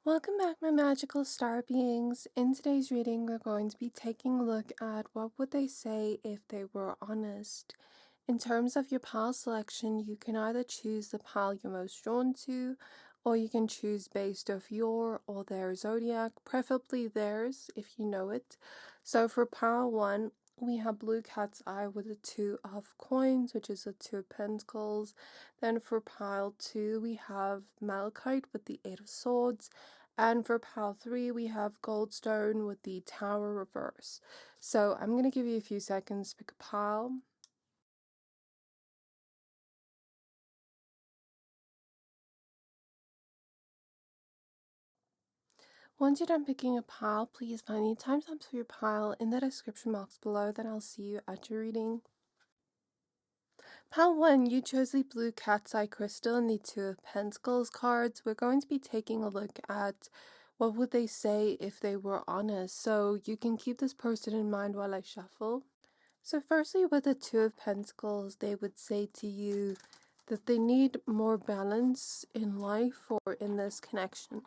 Welcome back, my magical star beings. In today's reading, we're going to be taking a look at what would they say if they were honest. In terms of your pile selection, you can either choose the pile you're most drawn to, or you can choose based off your or their zodiac, preferably theirs if you know it. So for pile 1, we have Blue Cat's Eye with the 2 of Coins, which is the 2 of Pentacles. Then for pile 2, we have Malachite with the 8 of Swords. And for pile 3, we have Goldstone with the Tower reverse. So I'm going to give you a few seconds to pick a pile. Once you're done picking a pile, please find the timestamps for your pile in the description box below, then I'll see you at your reading. Pile 1, you chose the Blue Cat's Eye Crystal and the 2 of Pentacles cards. We're going to be taking a look at what would they say if they were honest. So you can keep this person in mind while I shuffle. So firstly, with the 2 of Pentacles, they would say to you that they need more balance in life or in this connection.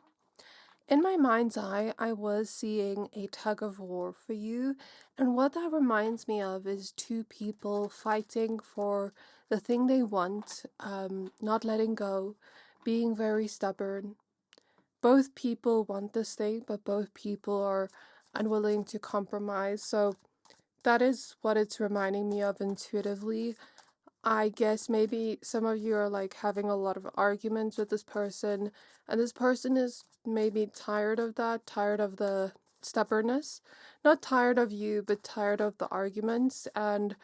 In my mind's eye, I was seeing a tug of war for you, and what that reminds me of is two people fighting for the thing they want, not letting go, being very stubborn. Both people want this thing, but both people are unwilling to compromise, so that is what it's reminding me of intuitively. I guess maybe some of you are like having a lot of arguments with this person, and this person is maybe tired of that, tired of the stubbornness. Not tired of you, but tired of the arguments, and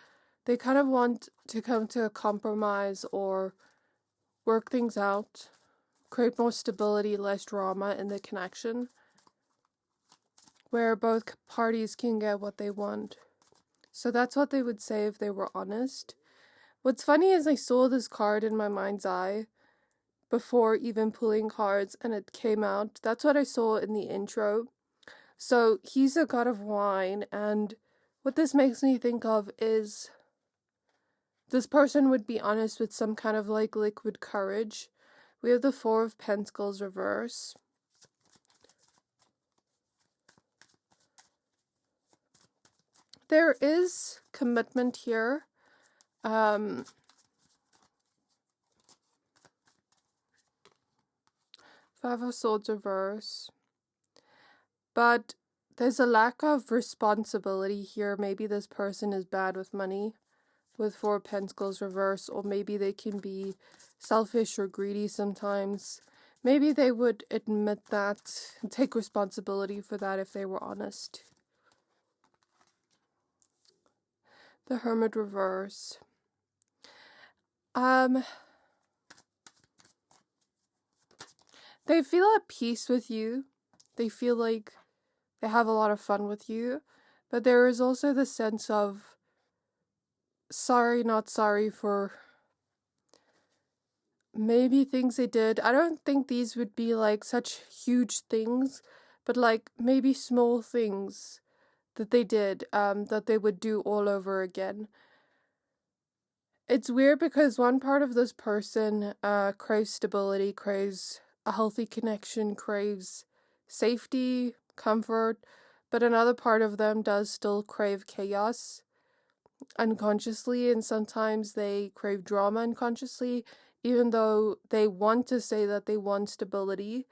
they kind of want to come to a compromise or work things out, create more stability, less drama in the connection, where both parties can get what they want. So that's what they would say if they were honest. What's funny is I saw this card in my mind's eye before even pulling cards, and it came out. That's what I saw in the intro. So he's a god of wine, and what this makes me think of is this person would be honest with some kind of like liquid courage. We have the 4 of Pentacles reverse. There is commitment here. 5 of Swords reverse. But there's a lack of responsibility here. Maybe this person is bad with money with 4 of Pentacles reverse, or maybe they can be selfish or greedy sometimes. Maybe they would admit that and take responsibility for that if they were honest. The Hermit reverse. They feel at peace with you. They feel like they have a lot of fun with you. But there is also the sense of sorry, not sorry for maybe things they did. I don't think these would be like such huge things, but like maybe small things that they did, that they would do all over again. It's weird because one part of this person craves stability, craves a healthy connection, craves safety, comfort, but another part of them does still crave chaos unconsciously, and sometimes they crave drama unconsciously, even though they want to say that they want stability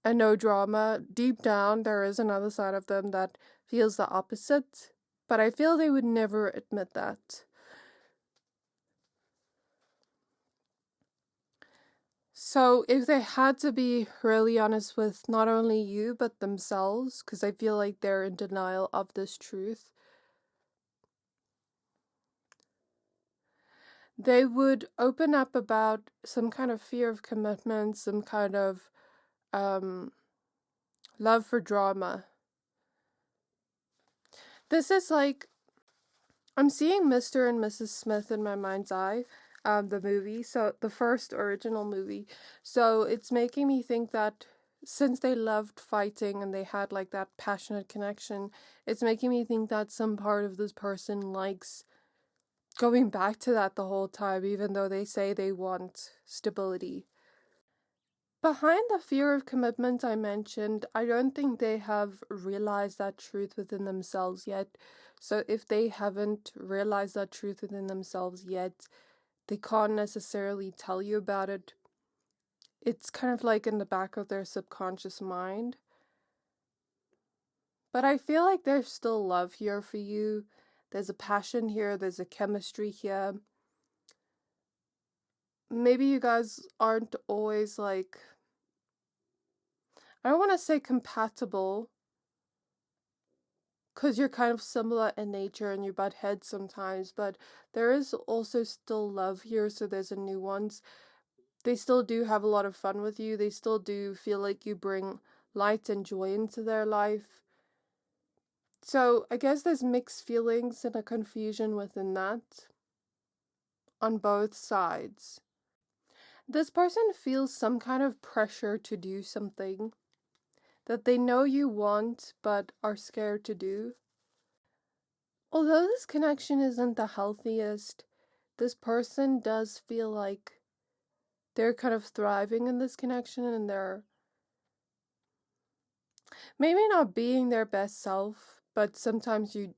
and no drama. Deep down, there is another side of them that feels the opposite, but I feel they would never admit that. So if they had to be really honest with not only you, but themselves, because I feel like they're in denial of this truth, they would open up about some kind of fear of commitment, some kind of love for drama. This is like, I'm seeing Mr. and Mrs. Smith in my mind's eye, the movie, so the first original movie. So it's making me think that since they loved fighting and they had like that passionate connection, it's making me think that some part of this person likes going back to that the whole time, even though they say they want stability. Behind the fear of commitment I mentioned, I don't think they have realized that truth within themselves yet. So if they haven't realized that truth within themselves yet, they can't necessarily tell you about it. It's kind of like in the back of their subconscious mind. But I feel like there's still love here for you. There's a passion here. There's a chemistry here. Maybe you guys aren't always like, I don't want to say compatible, because you're kind of similar in nature and you butt heads sometimes, but there is also still love here, so there's a nuance. They still do have a lot of fun with you. They still do feel like you bring light and joy into their life. So I guess there's mixed feelings and a confusion within that on both sides. This person feels some kind of pressure to do something that they know you want but are scared to do. Although this connection isn't the healthiest, this person does feel like they're kind of thriving in this connection and they're maybe not being their best self, but sometimes you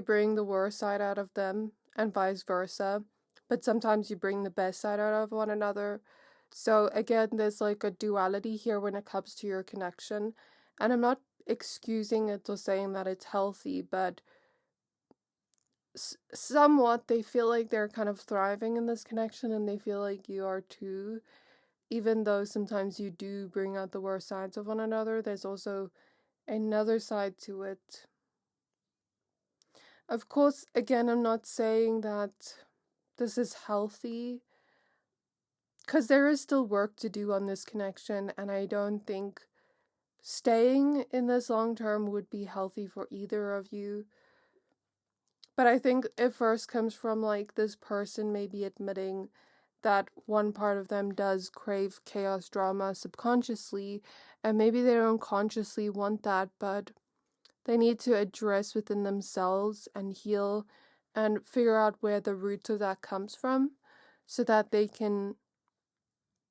bring the worst side out of them and vice versa, but sometimes you bring the best side out of one another. So again, there's like a duality here when it comes to your connection, and I'm not excusing it or saying that it's healthy, but somewhat they feel like they're kind of thriving in this connection and they feel like you are too. Even though sometimes you do bring out the worst sides of one another, there's also another side to it. Of course, again, I'm not saying that this is healthy, because there is still work to do on this connection, and I don't think staying in this long term would be healthy for either of you. But I think it first comes from like this person maybe admitting that one part of them does crave chaos drama subconsciously, and maybe they don't consciously want that, but they need to address within themselves and heal and figure out where the root of that comes from so that they can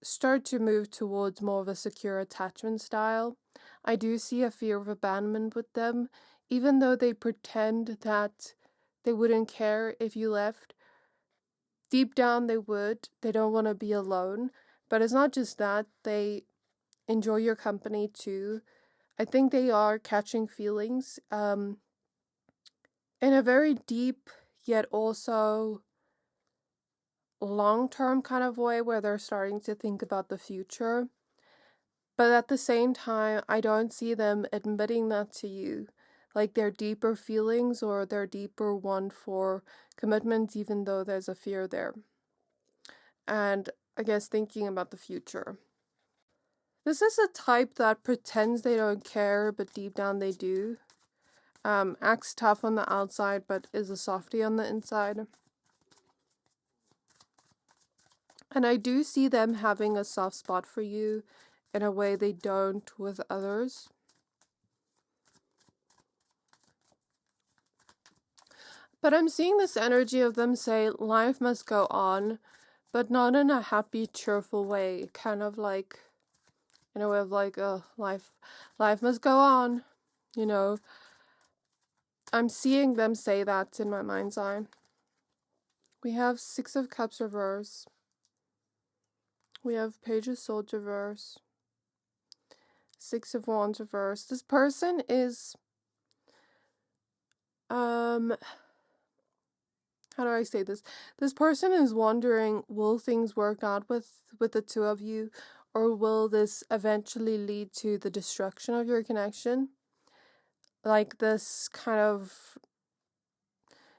start to move towards more of a secure attachment style. I do see a fear of abandonment with them, even though they pretend that they wouldn't care if you left. Deep down they would. They don't want to be alone. But it's not just that. They enjoy your company too. I think they are catching feelings in a very deep yet also long-term kind of way where they're starting to think about the future. But at the same time, I don't see them admitting that to you. Like their deeper feelings or their deeper want for commitment, even though there's a fear there. And I guess thinking about the future. This is a type that pretends they don't care, but deep down they do. Acts tough on the outside, but is a softie on the inside. And I do see them having a soft spot for you in a way they don't with others. But I'm seeing this energy of them say life must go on, but not in a happy, cheerful way. Kind of like in a way of like, life must go on, you know. I'm seeing them say that in my mind's eye. We have Six of Cups reverse. We have Page of Swords reverse. Six of Wands reverse. This person is, how do I say this? This person is wondering, will things work out with the two of you, or will this eventually lead to the destruction of your connection? Like this kind of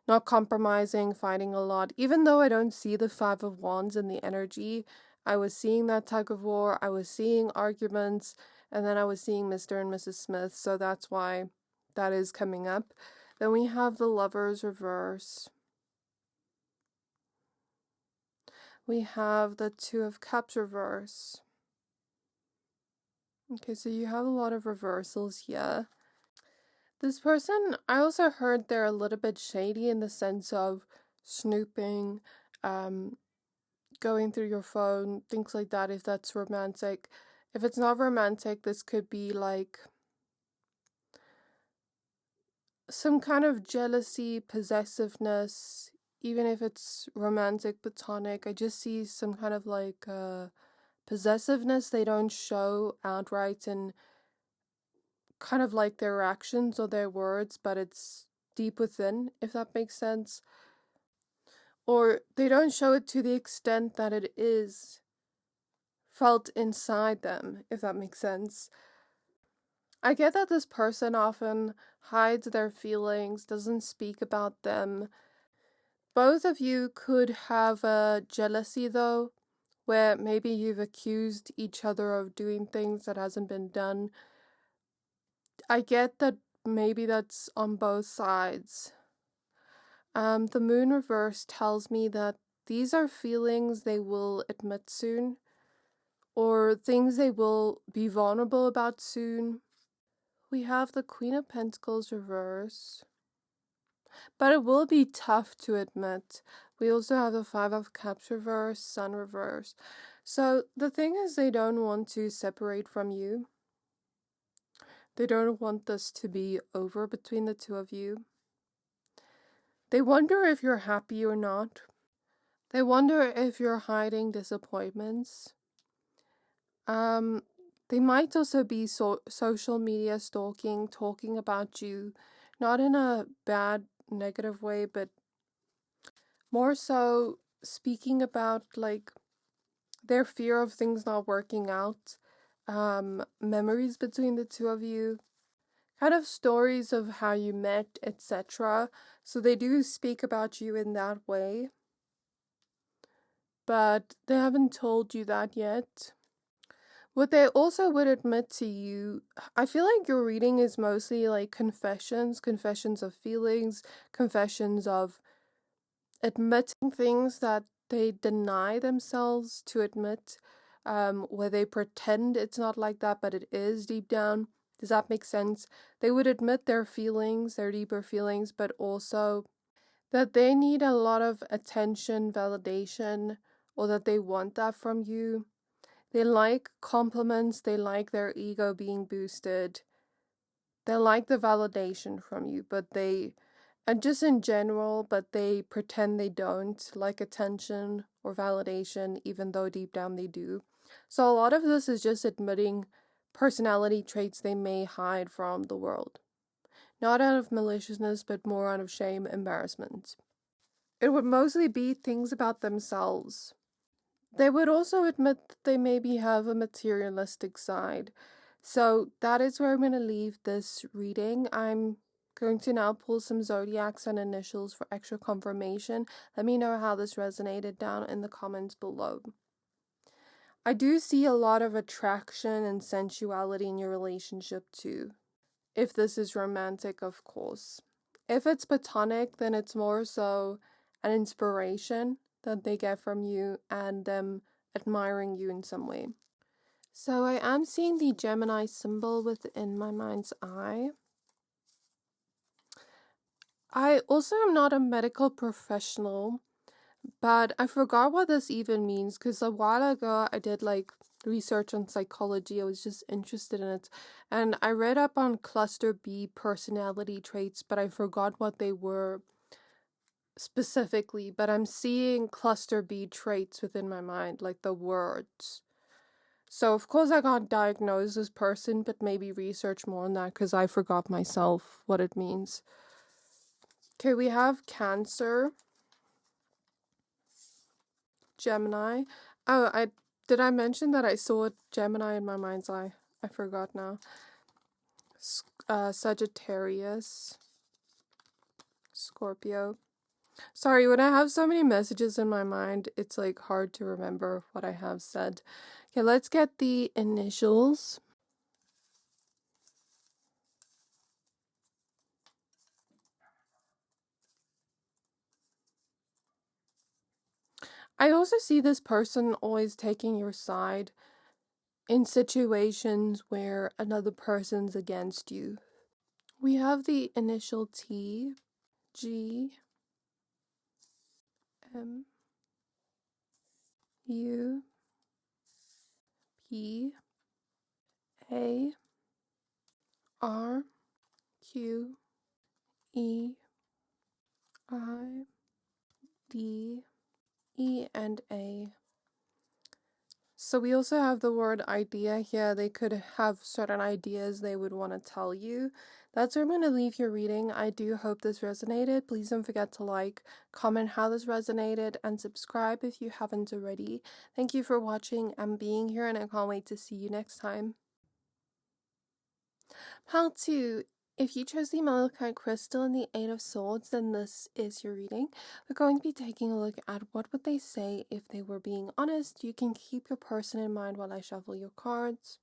not compromising, fighting a lot. Even though I don't see the Five of Wands in the energy, I was seeing that tug of war, I was seeing arguments, and then I was seeing Mr. and Mrs. Smith, so that's why that is coming up. Then we have the Lovers reverse. We have the Two of Cups reverse. Okay, so you have a lot of reversals here. This person, I also heard they're a little bit shady in the sense of snooping, going through your phone, things like that, if that's romantic. If it's not romantic, this could be like some kind of jealousy, possessiveness, even if it's romantic, platonic. I just see some kind of like possessiveness they don't show outright in kind of like their actions or their words, but it's deep within, if that makes sense. Or they don't show it to the extent that it is felt inside them, if that makes sense. I get that this person often hides their feelings, doesn't speak about them. Both of you could have a jealousy though, where maybe you've accused each other of doing things that hasn't been done. I get that maybe that's on both sides. The moon reverse tells me that these are feelings they will admit soon, or things they will be vulnerable about soon. We have the Queen of Pentacles reverse, but it will be tough to admit. We also have the Five of Cups reverse, Sun reverse. So the thing is, they don't want to separate from you. They don't want this to be over between the two of you. They wonder if you're happy or not. They wonder if you're hiding disappointments. They might also be social media stalking, talking about you, not in a bad, negative way, but more so speaking about like their fear of things not working out, memories between the two of you, kind of stories of how you met, etc. So they do speak about you in that way, but they haven't told you that yet. What they also would admit to you, I feel like your reading is mostly like confessions of feelings, confessions of admitting things that they deny themselves to admit, where they pretend it's not like that, but it is deep down. Does that make sense? They would admit their feelings, their deeper feelings, but also that they need a lot of attention, validation, or that they want that from you. They like compliments, they like their ego being boosted. They like the validation from you, and just in general, but they pretend they don't like attention or validation, even though deep down they do. So a lot of this is just admitting personality traits they may hide from the world. Not out of maliciousness, but more out of shame, embarrassment. It would mostly be things about themselves. They would also admit that they maybe have a materialistic side. So that is where I'm going to leave this reading. I'm going to now pull some zodiacs and initials for extra confirmation. Let me know how this resonated down in the comments below. I do see a lot of attraction and sensuality in your relationship too. If this is romantic, of course. If it's platonic, then it's more so an inspiration that they get from you and them admiring you in some way. So I am seeing the Gemini symbol within my mind's eye. I also am not a medical professional, but I forgot what this even means because a while ago I did like research on psychology. I was just interested in it, and I read up on cluster B personality traits, but I forgot what they were specifically. But I'm seeing cluster B traits within my mind, like the words. So of course I got diagnosed this person, but maybe research more on that because I forgot myself what it means. Okay, we have Cancer, Gemini. Oh, did I mention that I saw a Gemini in my mind's eye? I forgot now. Sagittarius, Scorpio. Sorry, when I have so many messages in my mind, it's like hard to remember what I have said. Okay, let's get the initials. I also see this person always taking your side in situations where another person's against you. We have the initial T, G, M, U P A R Q E I D E and A. So we also have the word idea here. They could have certain ideas they would want to tell you. That's where I'm going to leave your reading. I do hope this resonated. Please don't forget to like, comment how this resonated, and subscribe if you haven't already. Thank you for watching and being here, and I can't wait to see you next time. Pile 2. If you chose the Malachite crystal and the Eight of Swords, then this is your reading. We're going to be taking a look at what would they say if they were being honest. You can keep your person in mind while I shuffle your cards.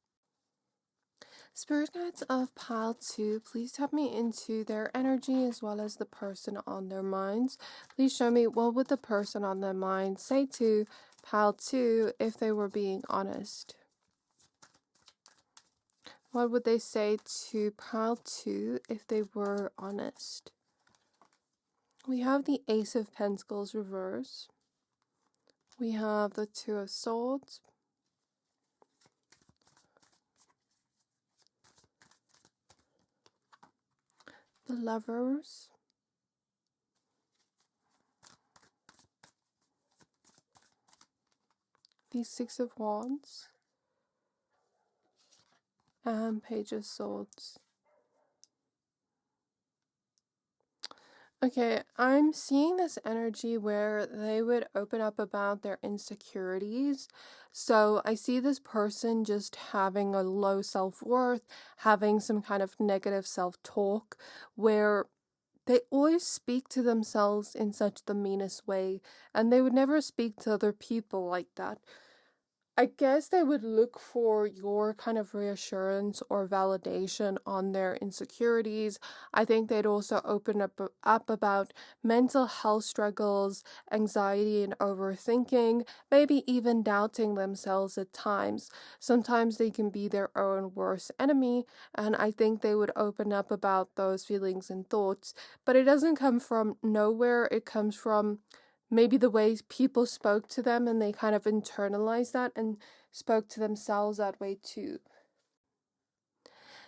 Spirit guides of pile 2, please tap me into their energy as well as the person on their minds. Please show me what would the person on their mind say to pile 2 if they were being honest. What would they say to pile 2 if they were honest? We have the Ace of Pentacles reverse. We have the Two of Swords. The Lovers. The Six of Wands. And Page of Swords. Okay, I'm seeing this energy where they would open up about their insecurities. So I see this person just having a low self-worth, having some kind of negative self-talk, where they always speak to themselves in such the meanest way, and they would never speak to other people like that. I guess they would look for your kind of reassurance or validation on their insecurities. I think they'd also open up about mental health struggles, anxiety and overthinking, maybe even doubting themselves at times. Sometimes they can be their own worst enemy, and I think they would open up about those feelings and thoughts. But it doesn't come from nowhere. It comes from maybe the way people spoke to them, and they kind of internalized that and spoke to themselves that way too.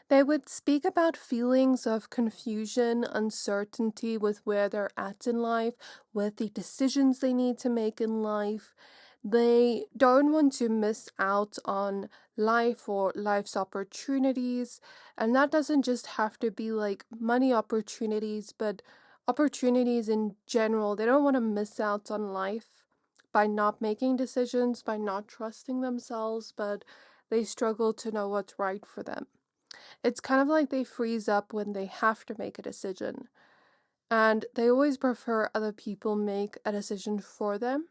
They would speak about feelings of confusion, uncertainty with where they're at in life, with the decisions they need to make in life. They don't want to miss out on life or life's opportunities, and that doesn't just have to be like money opportunities, but opportunities in general. They don't want to miss out on life by not making decisions, by not trusting themselves, but they struggle to know what's right for them. It's kind of like they freeze up when they have to make a decision, and they always prefer other people make a decision for them.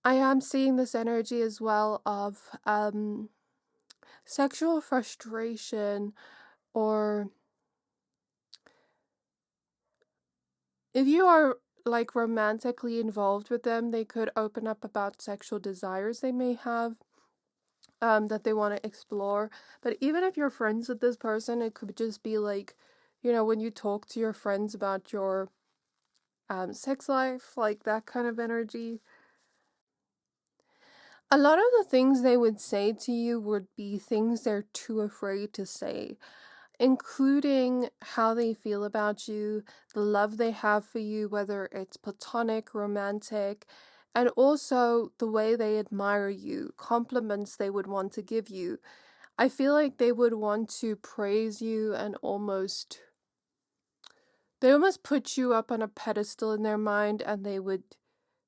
I am seeing this energy as well of sexual frustration, or if you are like romantically involved with them, they could open up about sexual desires they may have that they want to explore. But even if you're friends with this person, it could just be like, you know, when you talk to your friends about your sex life, like that kind of energy. A lot of the things they would say to you would be things they're too afraid to say, including how they feel about you, the love they have for you, whether it's platonic, romantic, and also the way they admire you, compliments they would want to give you. I feel like they would want to praise you and they almost put you up on a pedestal in their mind, and they would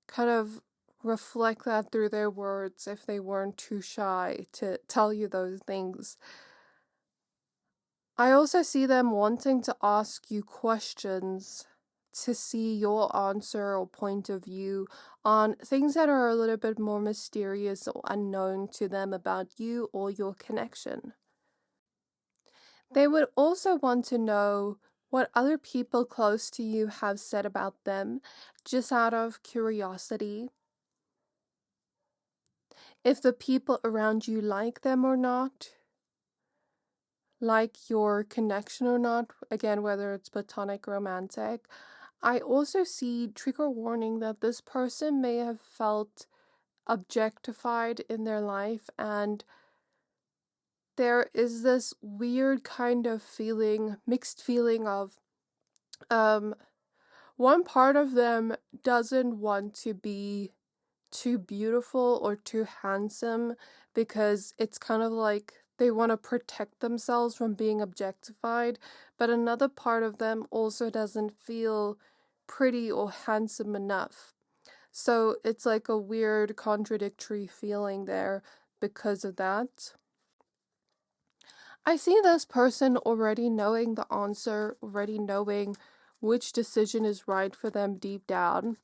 kind of reflect that through their words if they weren't too shy to tell you those things. I also see them wanting to ask you questions to see your answer or point of view on things that are a little bit more mysterious or unknown to them about you or your connection. They would also want to know what other people close to you have said about them, just out of curiosity. If the people around you like them or not, like your connection or not, again, whether it's platonic, romantic. I also see trigger warning that this person may have felt objectified in their life, and there is this weird kind of feeling, mixed feeling of one part of them doesn't want to be too beautiful or too handsome because it's kind of like they want to protect themselves from being objectified, but another part of them also doesn't feel pretty or handsome enough. So it's like a weird contradictory feeling there because of that. I see this person already knowing the answer, already knowing which decision is right for them deep down.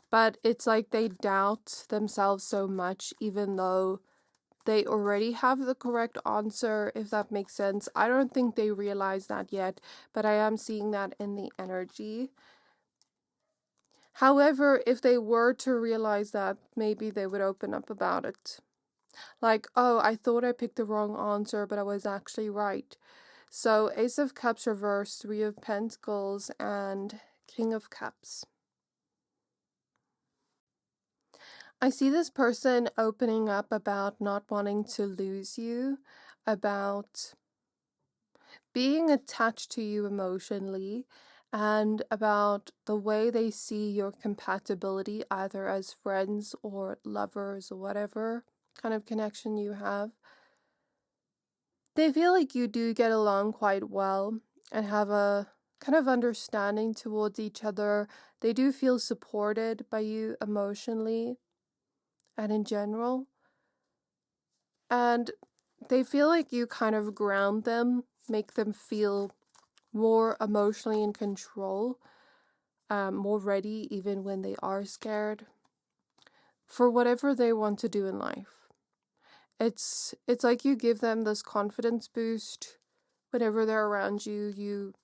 But it's like they doubt themselves so much, even though they already have the correct answer, if that makes sense. I don't think they realize that yet, but I am seeing that in the energy. However, if they were to realize that, maybe they would open up about it. Like, oh, I thought I picked the wrong answer, but I was actually right. So, Ace of Cups reversed, Three of Pentacles, and King of Cups. I see this person opening up about not wanting to lose you, about being attached to you emotionally, and about the way they see your compatibility, either as friends or lovers or whatever kind of connection you have. They feel like you do get along quite well and have a kind of understanding towards each other. They do feel supported by you emotionally and in general. And they feel like you kind of ground them, make them feel more emotionally in control, more ready even when they are scared for whatever they want to do in life. It's like you give them this confidence boost whenever they're around you. You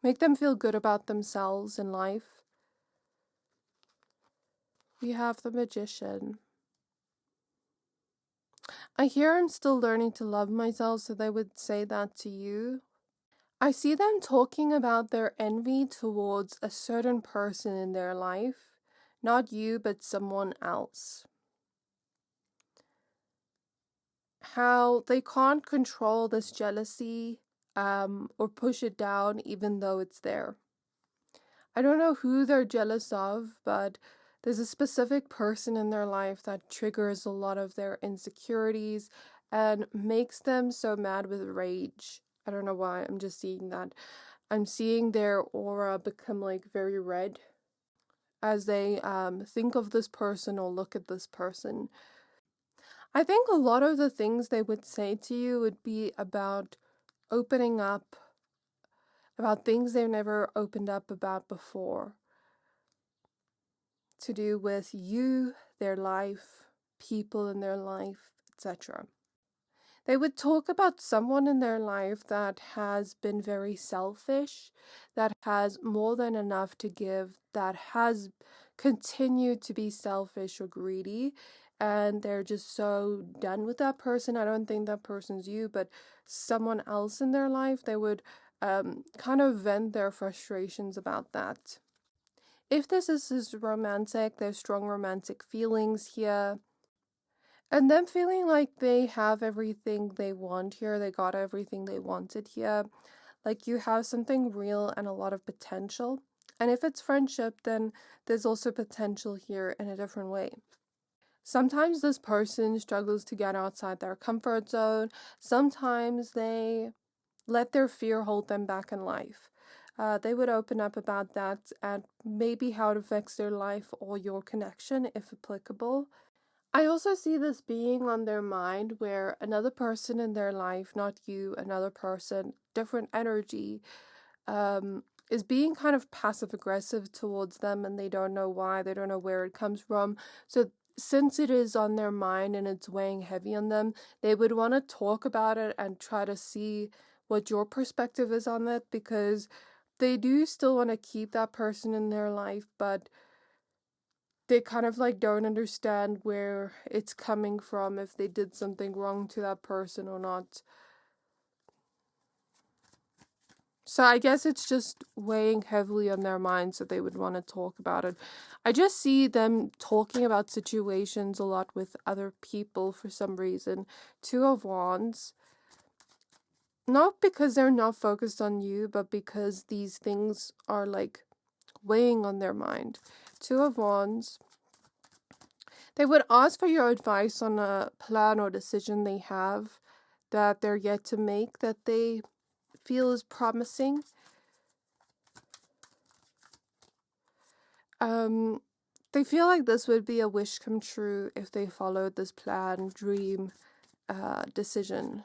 make them feel good about themselves in life. We have the Magician. I hear I'm still learning to love myself, so they would say that to you. I see them talking about their envy towards a certain person in their life. Not you, but someone else. How they can't control this jealousy or push it down even though it's there. I don't know who they're jealous of, but there's a specific person in their life that triggers a lot of their insecurities and makes them so mad with rage. I don't know why, I'm just seeing that. I'm seeing their aura become like very red as they think of this person or look at this person. I think a lot of the things they would say to you would be about opening up, about things they've never opened up about before, to do with you, their life, people in their life, etc. They would talk about someone in their life that has been very selfish, that has more than enough to give, that has continued to be selfish or greedy, and they're just so done with that person. I don't think that person's you, but someone else in their life. They would kind of vent their frustrations about that. If this is romantic, there's strong romantic feelings here. And them feeling like they have everything they want here, they got everything they wanted here. Like you have something real and a lot of potential. And if it's friendship, then there's also potential here in a different way. Sometimes this person struggles to get outside their comfort zone. Sometimes they let their fear hold them back in life. They would open up about that and maybe how it affects their life or your connection, if applicable. I also see this being on their mind where another person in their life, not you, another person, different energy, is being kind of passive aggressive towards them, and they don't know why, they don't know where it comes from. So since it is on their mind and it's weighing heavy on them, they would want to talk about it and try to see what your perspective is on it, because they do still want to keep that person in their life, but they kind of like don't understand where it's coming from, if they did something wrong to that person or not. So I guess it's just weighing heavily on their minds that they would want to talk about it. I just see them talking about situations a lot with other people for some reason. Two of Wands. Not because they're not focused on you, but because these things are like weighing on their mind. Two of Wands. They would ask for your advice on a plan or decision they have that they're yet to make, that they feel is promising. They feel like this would be a wish come true if they followed this plan, dream, decision.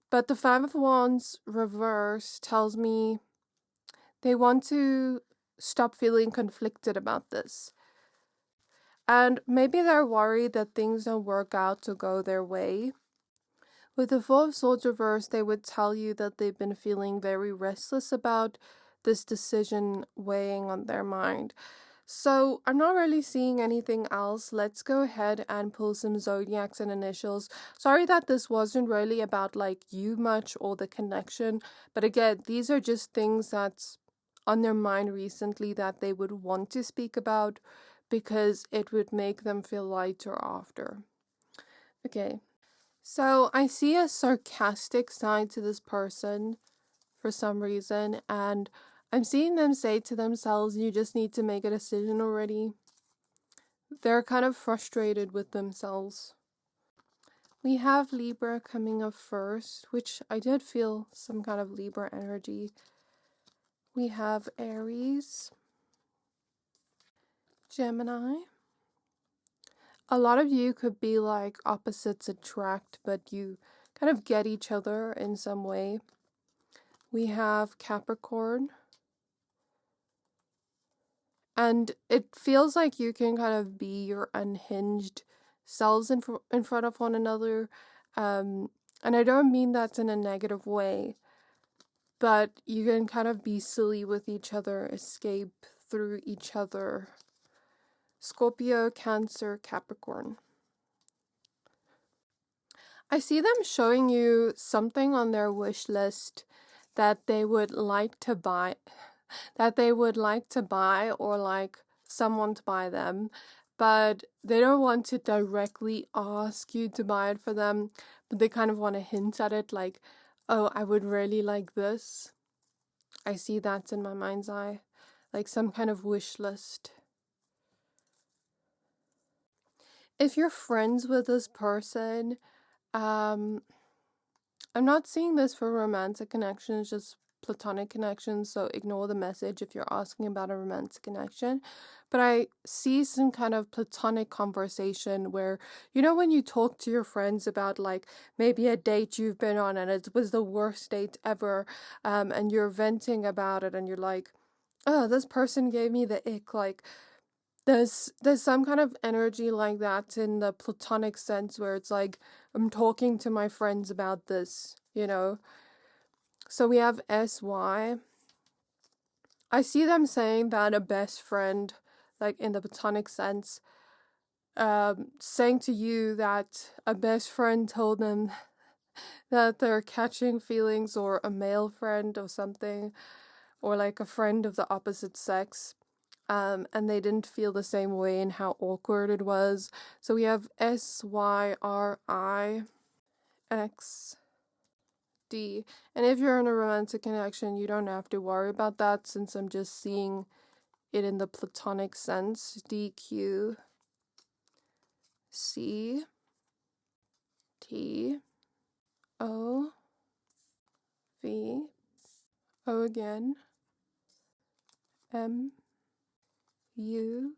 But the Five of Wands reverse tells me they want to stop feeling conflicted about this. And maybe they're worried that things don't work out to go their way. With the Four of Swords reverse, they would tell you that they've been feeling very restless about this decision weighing on their mind. So I'm not really seeing anything else. Let's go ahead and pull some zodiacs and initials. Sorry that this wasn't really about like you much or the connection, but again, these are just things that's on their mind recently that they would want to speak about because it would make them feel lighter after. Okay, so I see a sarcastic side to this person for some reason, and I'm seeing them say to themselves, you just need to make a decision already. They're kind of frustrated with themselves. We have Libra coming up first, which I did feel some kind of Libra energy. We have Aries, Gemini. A lot of you could be like opposites attract, but you kind of get each other in some way. We have Capricorn. And it feels like you can kind of be your unhinged selves in front of one another. And I don't mean that's in a negative way, but you can kind of be silly with each other, escape through each other. Scorpio, Cancer, Capricorn. I see them showing you something on their wish list that they would like to buy. Or like someone to buy them, but they don't want to directly ask you to buy it for them, but they kind of want to hint at it like, oh, I would really like this. I see that in my mind's eye, like some kind of wish list. If you're friends with this person, I'm not seeing this for romantic connections, just platonic connections, so ignore the message if you're asking about a romantic connection. But I see some kind of platonic conversation where, you know, when you talk to your friends about like maybe a date you've been on and it was the worst date ever, and you're venting about it and you're like, oh, this person gave me the ick, like there's some kind of energy like that in the platonic sense where it's like I'm talking to my friends about this, you know. So we have SY. I see them saying that a best friend, like in the platonic sense, saying to you that a best friend told them that they're catching feelings, or a male friend or something, or like a friend of the opposite sex. And they didn't feel the same way and how awkward it was. So we have SYRIXD. And if you're in a romantic connection, you don't have to worry about that since I'm just seeing it in the platonic sense. DQCT. O V O again M U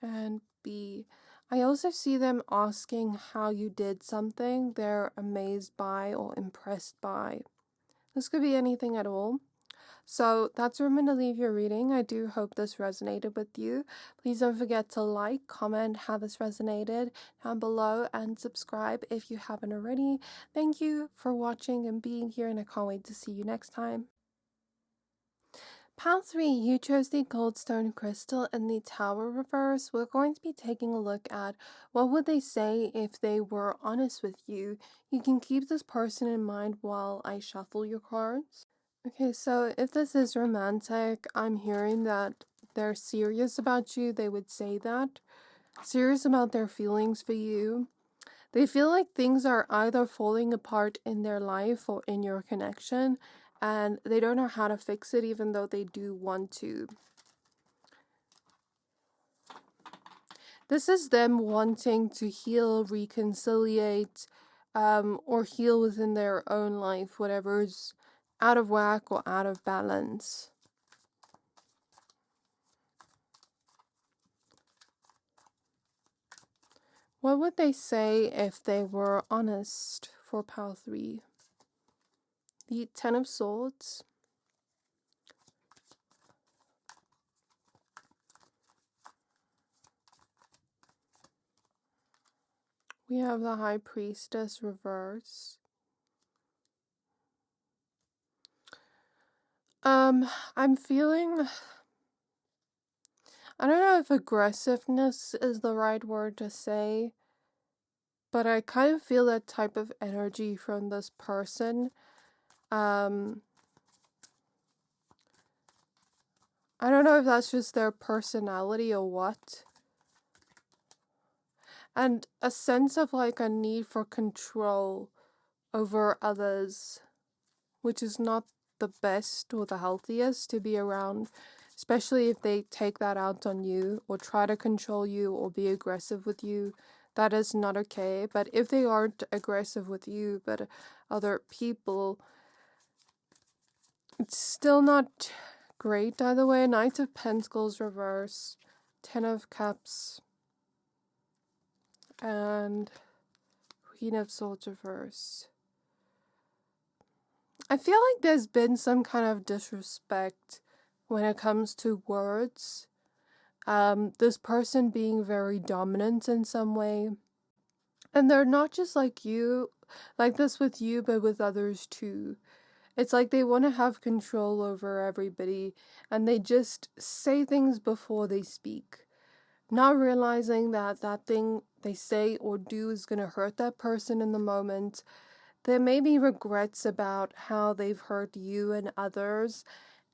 and B. I also see them asking how you did something they're amazed by or impressed by. This could be anything at all. So that's where I'm going to leave your reading. I do hope this resonated with you. Please don't forget to like, comment how this resonated down below, and subscribe if you haven't already. Thank you for watching and being here, and I can't wait to see you next time. Pile 3, you chose the Goldstone crystal in the Tower reverse. We're going to be taking a look at what would they say if they were honest with you. You can keep this person in mind while I shuffle your cards. Okay, so if this is romantic, I'm hearing that they're serious about you. They would say that. Serious about their feelings for you. They feel like things are either falling apart in their life or in your connection, and they don't know how to fix it even though they do want to. This is them wanting to heal, reconciliate, or heal within their own life, whatever's out of whack or out of balance. What would they say if they were honest for pile 3? The Ten of Swords. We have the High Priestess reverse. I'm feeling, I don't know if aggressiveness is the right word to say, but I kind of feel that type of energy from this person. I don't know if that's just their personality or what. And a sense of like a need for control over others, which is not the best or the healthiest to be around, especially if they take that out on you or try to control you or be aggressive with you. That is not okay. But if they aren't aggressive with you but other people, it's still not great either way. Knight of Pentacles reverse, Ten of Cups, and Queen of Swords reverse. I feel like there's been some kind of disrespect when it comes to words. This person being very dominant in some way. And they're not just like you, like this with you, but with others too. It's like they want to have control over everybody, and they just say things before they speak. Not realizing that that thing they say or do is going to hurt that person in the moment. There may be regrets about how they've hurt you and others,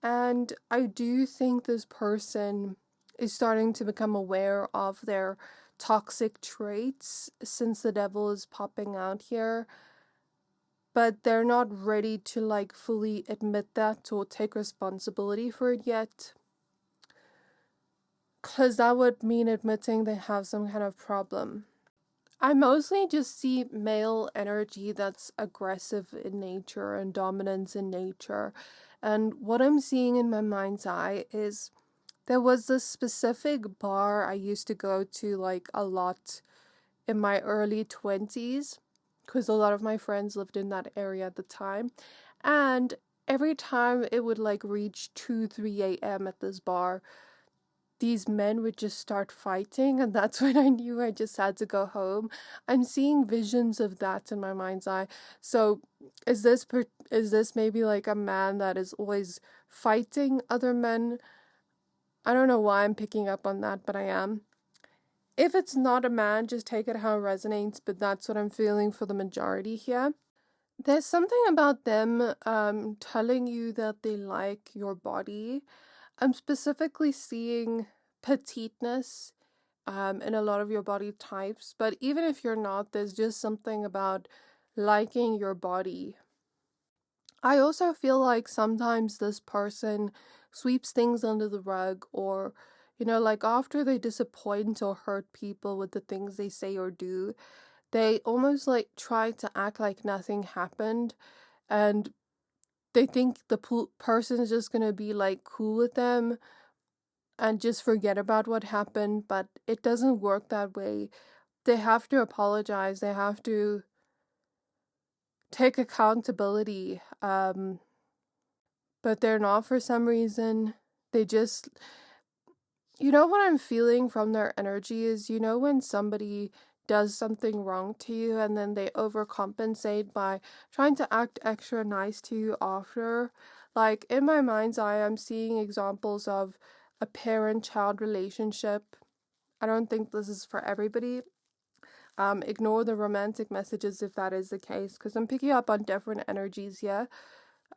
and I do think this person is starting to become aware of their toxic traits since the devil is popping out here, but they're not ready to like fully admit that or take responsibility for it yet, because that would mean admitting they have some kind of problem. I mostly just see male energy that's aggressive in nature and dominance in nature. And what I'm seeing in my mind's eye is there was this specific bar I used to go to like a lot in my early 20s because a lot of my friends lived in that area at the time. And every time it would like reach 2-3 a.m. at this bar, these men would just start fighting, and that's when I knew I just had to go home. I'm seeing visions of that in my mind's eye. So is this maybe like a man that is always fighting other men? I don't know why I'm picking up on that, but I am. If it's not a man, just take it how it resonates, but that's what I'm feeling for the majority here. There's something about them telling you that they like your body. I'm specifically seeing petiteness in a lot of your body types, but even if you're not, there's just something about liking your body. I also feel like sometimes this person sweeps things under the rug, or, you know, like after they disappoint or hurt people with the things they say or do, they almost like try to act like nothing happened, and they think the person is just gonna be like cool with them and just forget about what happened, but it doesn't work that way. They have to apologize, they have to take accountability, but they're not for some reason. They just, you know what I'm feeling from their energy is, you know when somebody does something wrong to you and then they overcompensate by trying to act extra nice to you after. Like, in my mind's eye, I'm seeing examples of a parent-child relationship. I don't think this is for everybody. Ignore the romantic messages if that is the case, because I'm picking up on different energies here.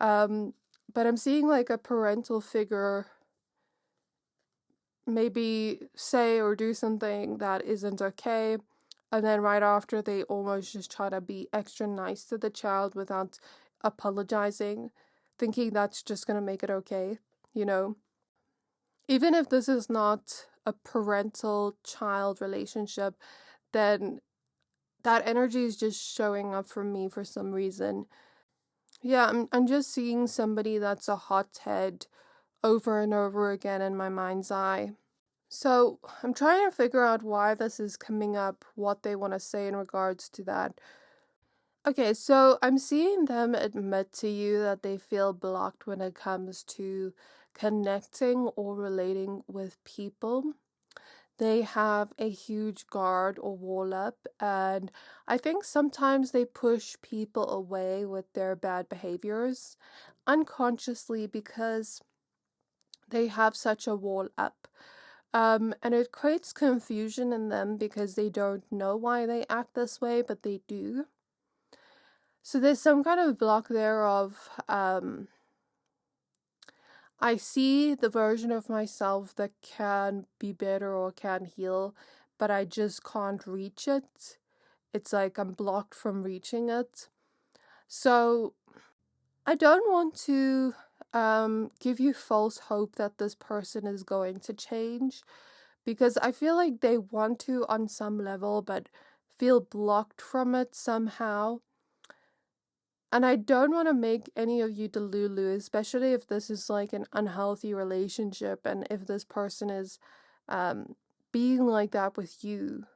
But I'm seeing like a parental figure maybe say or do something that isn't okay, and then right after they almost just try to be extra nice to the child without apologizing, thinking that's just going to make it okay, you know? Even if this is not a parental-child relationship, then that energy is just showing up for me for some reason. Yeah, I'm just seeing somebody that's a hothead over and over again in my mind's eye. So I'm trying to figure out why this is coming up, what they want to say in regards to that. Okay, so I'm seeing them admit to you that they feel blocked when it comes to connecting or relating with people. They have a huge guard or wall up, and I think sometimes they push people away with their bad behaviors unconsciously because they have such a wall up. And it creates confusion in them because they don't know why they act this way, but they do. So there's some kind of block there of, I see the version of myself that can be better or can heal, but I just can't reach it. It's like I'm blocked from reaching it. So I don't want to give you false hope that this person is going to change, because I feel like they want to on some level, but feel blocked from it somehow. And I don't want to make any of you delulu, especially if this is like an unhealthy relationship and if this person is being like that with you.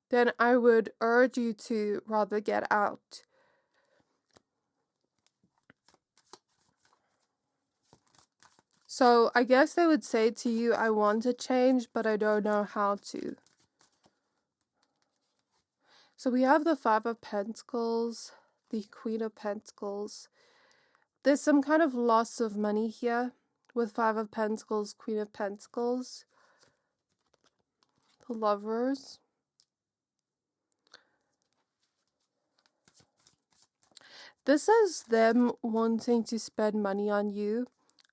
Then I would urge you to rather get out. So I guess they would say to you, I want to change, but I don't know how to. So we have the Five of Pentacles, the Queen of Pentacles. There's some kind of loss of money here with Five of Pentacles, Queen of Pentacles. The Lovers. This is them wanting to spend money on you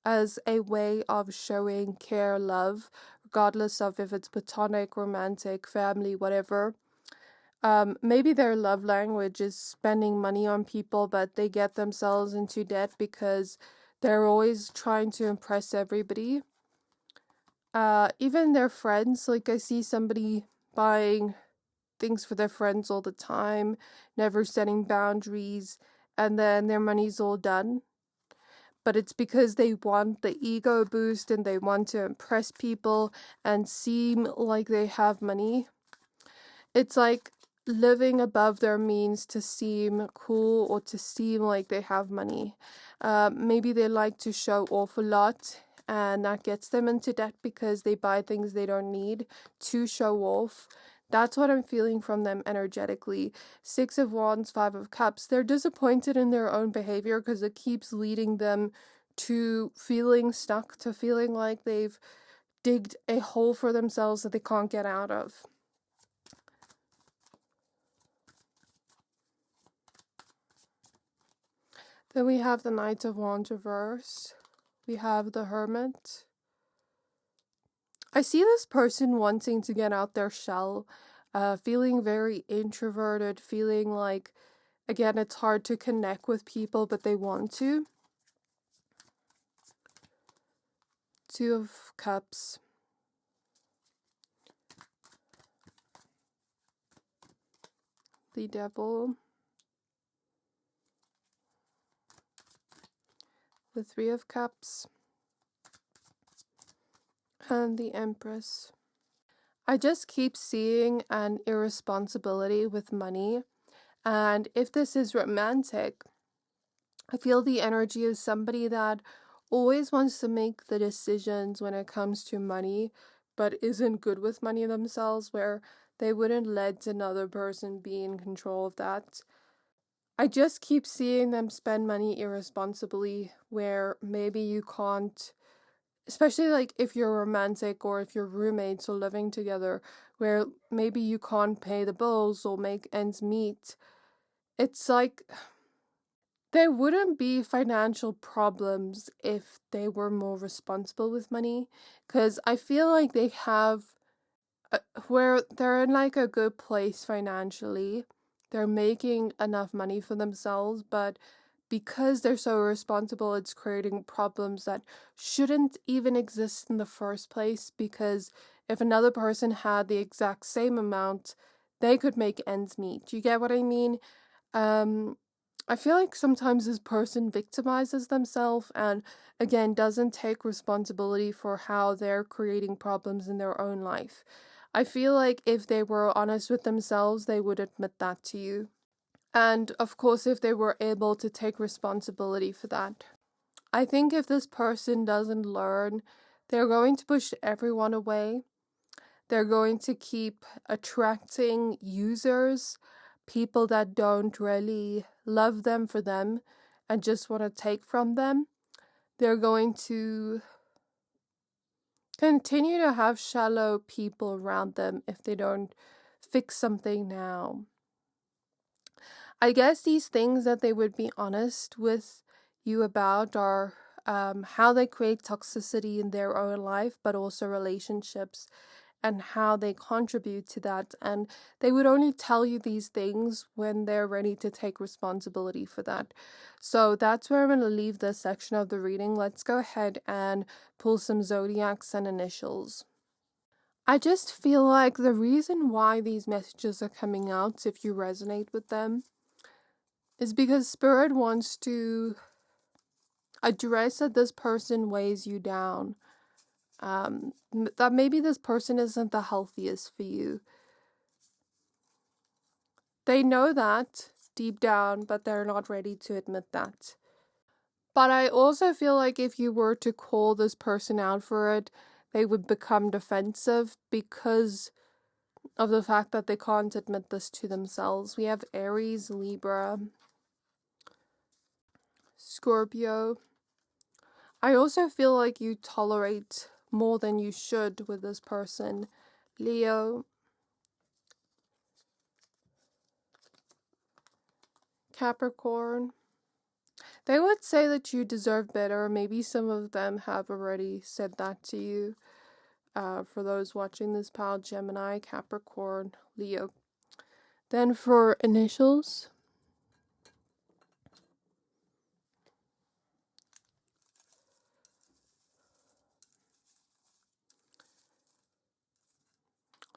as a way of showing care, love, regardless of if it's platonic, romantic, family, whatever. Maybe their love language is spending money on people, but they get themselves into debt because they're always trying to impress everybody. Even their friends, like I see somebody buying things for their friends all the time, never setting boundaries, and then their money's all done. But it's because they want the ego boost and they want to impress people and seem like they have money. It's like living above their means to seem cool or to seem like they have money. Maybe they like to show off a lot, and that gets them into debt because they buy things they don't need to show off. That's what I'm feeling from them energetically. Six of Wands, Five of Cups. They're disappointed in their own behavior because it keeps leading them to feeling stuck, to feeling like they've digged a hole for themselves that they can't get out of. Then we have the Knight of Wands reverse. We have the Hermit. I see this person wanting to get out their shell, feeling very introverted, feeling like, again, it's hard to connect with people, but they want to. Two of Cups. The Devil. The Three of Cups. And the Empress. I just keep seeing an irresponsibility with money. And if this is romantic, I feel the energy of somebody that always wants to make the decisions when it comes to money, but isn't good with money themselves, where they wouldn't let another person be in control of that. I just keep seeing them spend money irresponsibly, where maybe you can't, especially like if you're romantic or if you're roommates or living together, where maybe you can't pay the bills or make ends meet. It's like there wouldn't be financial problems if they were more responsible with money, because I feel like they have where they're in like a good place financially. They're making enough money for themselves, but because they're so irresponsible, it's creating problems that shouldn't even exist in the first place, because if another person had the exact same amount, they could make ends meet. You get what I mean? I feel like sometimes this person victimizes themselves and, again, doesn't take responsibility for how they're creating problems in their own life. I feel like if they were honest with themselves, they would admit that to you. And, of course, if they were able to take responsibility for that. I think if this person doesn't learn, they're going to push everyone away. They're going to keep attracting users, people that don't really love them for them and just want to take from them. They're going to continue to have shallow people around them if they don't fix something now. I guess these things that they would be honest with you about are how they create toxicity in their own life, but also relationships, and how they contribute to that. And they would only tell you these things when they're ready to take responsibility for that. So that's where I'm going to leave this section of the reading. Let's go ahead and pull some zodiacs and initials. I just feel like the reason why these messages are coming out, if you resonate with them, is because Spirit wants to address that this person weighs you down. That maybe this person isn't the healthiest for you. They know that deep down, but they're not ready to admit that. But I also feel like if you were to call this person out for it, they would become defensive because of the fact that they can't admit this to themselves. We have Aries, Libra, Scorpio. I also feel like you tolerate more than you should with this person. Leo, Capricorn. They would say that you deserve better. Maybe some of them have already said that to you. For those watching this pile, Gemini, Capricorn, Leo. Then for initials,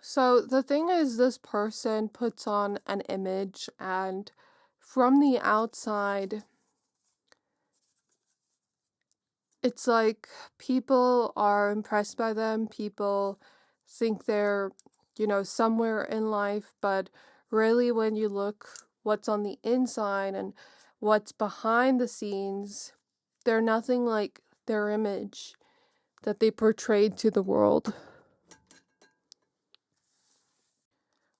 so the thing is, this person puts on an image, and from the outside, it's like people are impressed by them. People think they're, somewhere in life, but really when you look what's on the inside and what's behind the scenes, they're nothing like their image that they portrayed to the world.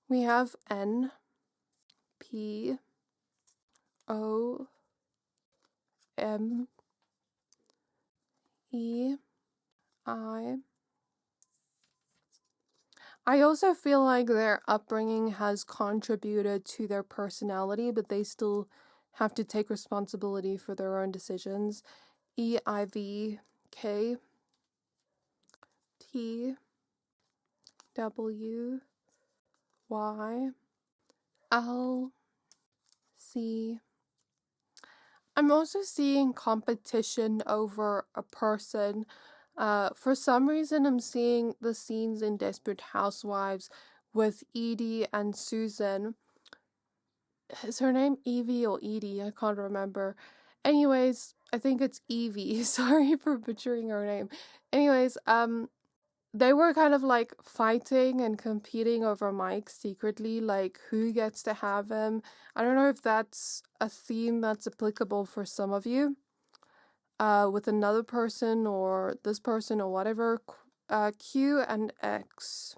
We have N, P, O, M, E, I. I also feel like their upbringing has contributed to their personality, but they still have to take responsibility for their own decisions. E, I, V, K, T, W, Y, L, C. I'm also seeing competition over a person. For some reason, I'm seeing the scenes in Desperate Housewives with Edie and Susan. Is her name Evie or Edie? I can't remember. Anyways, I think it's Evie. Sorry for butchering her name. Anyways, they were kind of like fighting and competing over Mike secretly, like who gets to have him. I don't know if that's a theme that's applicable for some of you, with another person or this person or whatever. Q and X.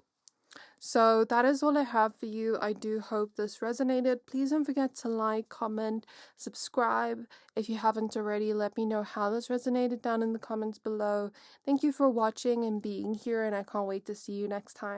So that is all I have for you. I do hope this resonated. Please don't forget to like, comment, subscribe. If you haven't already, let me know how this resonated down in the comments below. Thank you for watching and being here, and I can't wait to see you next time.